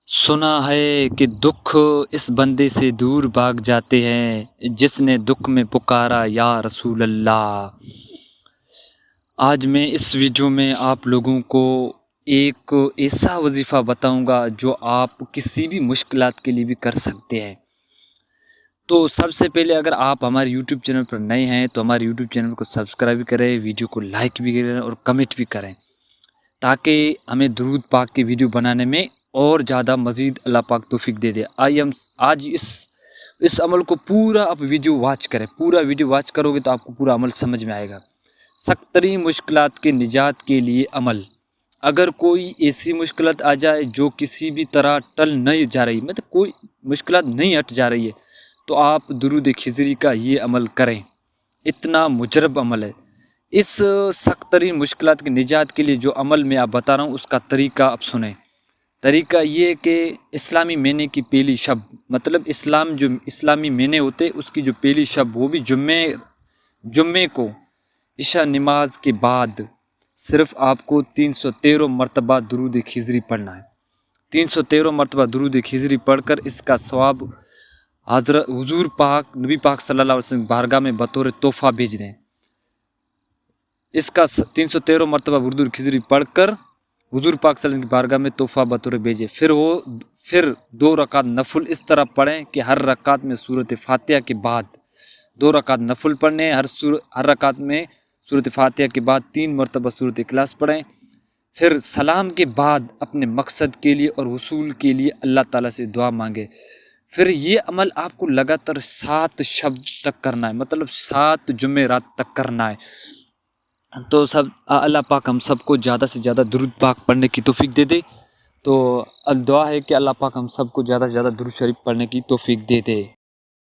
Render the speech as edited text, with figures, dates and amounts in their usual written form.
سنا ہے کہ دکھ اس بندے سے دور بھاگ جاتے ہیں جس نے دکھ میں پکارا یا رسول اللہ۔ آج میں اس ویڈیو میں آپ لوگوں کو ایک ایسا وظیفہ بتاؤں گا جو آپ کسی بھی مشکلات کے لیے بھی کر سکتے ہیں۔ تو سب سے پہلے اگر آپ ہمارے یوٹیوب چینل پر نئے ہیں تو ہمارے یوٹیوب چینل کو سبسکرائب بھی کریں، ویڈیو کو لائک بھی کریں اور کمنٹ بھی کریں تاکہ ہمیں درود پاک کی ویڈیو بنانے میں اور زیادہ مزید اللہ پاک توفیق دے دے۔ آج اس عمل کو پورا آپ ویڈیو واچ کریں، پورا ویڈیو واچ کرو گے تو آپ کو پورا عمل سمجھ میں آئے گا۔ سخت ترین مشکلات کے نجات کے لیے عمل۔ اگر کوئی ایسی مشکلات آ جائے جو کسی بھی طرح ٹل نہیں جا رہی، مطلب کوئی مشکلات نہیں ہٹ جا رہی ہے، تو آپ درود خضری کا یہ عمل کریں۔ اتنا مجرب عمل ہے۔ اس سخت ترین مشکلات کی نجات کے لیے جو عمل میں آپ بتا رہا ہوں اس کا طریقہ اب سنیں۔ طریقہ یہ کہ اسلامی مہینے کی پہلی شب، مطلب اسلامی مہینے ہوتے اس کی جو پہلی شب، وہ بھی جمعے کو عشاء نماز کے بعد صرف آپ کو 313 مرتبہ درود خضری پڑھنا ہے۔ 313 مرتبہ درود خضری پڑھ کر اس کا ثواب حضور پاک نبی پاک صلی اللہ علیہ وسلم بارگاہ میں بطور تحفہ بھیج دیں۔ اس کا 313 مرتبہ درود خضری پڑھ کر حضور پاک صلی اللہ علیہ وسلم کی بارگاہ میں تحفہ بطور بھیجے۔ پھر 2 رکعت نفل اس طرح پڑھیں کہ ہر رکعت میں سورۃ فاتحہ کے بعد 2 رکعت نفل پڑھنے، ہر رکعت میں سورۃ فاتحہ کے بعد 3 مرتبہ سورۃ اخلاص پڑھیں۔ پھر سلام کے بعد اپنے مقصد کے لیے اور حصول کے لیے اللہ تعالیٰ سے دعا مانگے۔ پھر یہ عمل آپ کو لگاتار 7 شب تک کرنا ہے، مطلب 7 جمعرات تک کرنا ہے۔ تو اللہ پاک ہم سب کو زیادہ سے زیادہ درود پاک پڑھنے کی توفیق دے دے۔ تو اب دعا ہے کہ اللہ پاک ہم سب کو زیادہ سے زیادہ درود شریف پڑھنے کی توفیق دے دے۔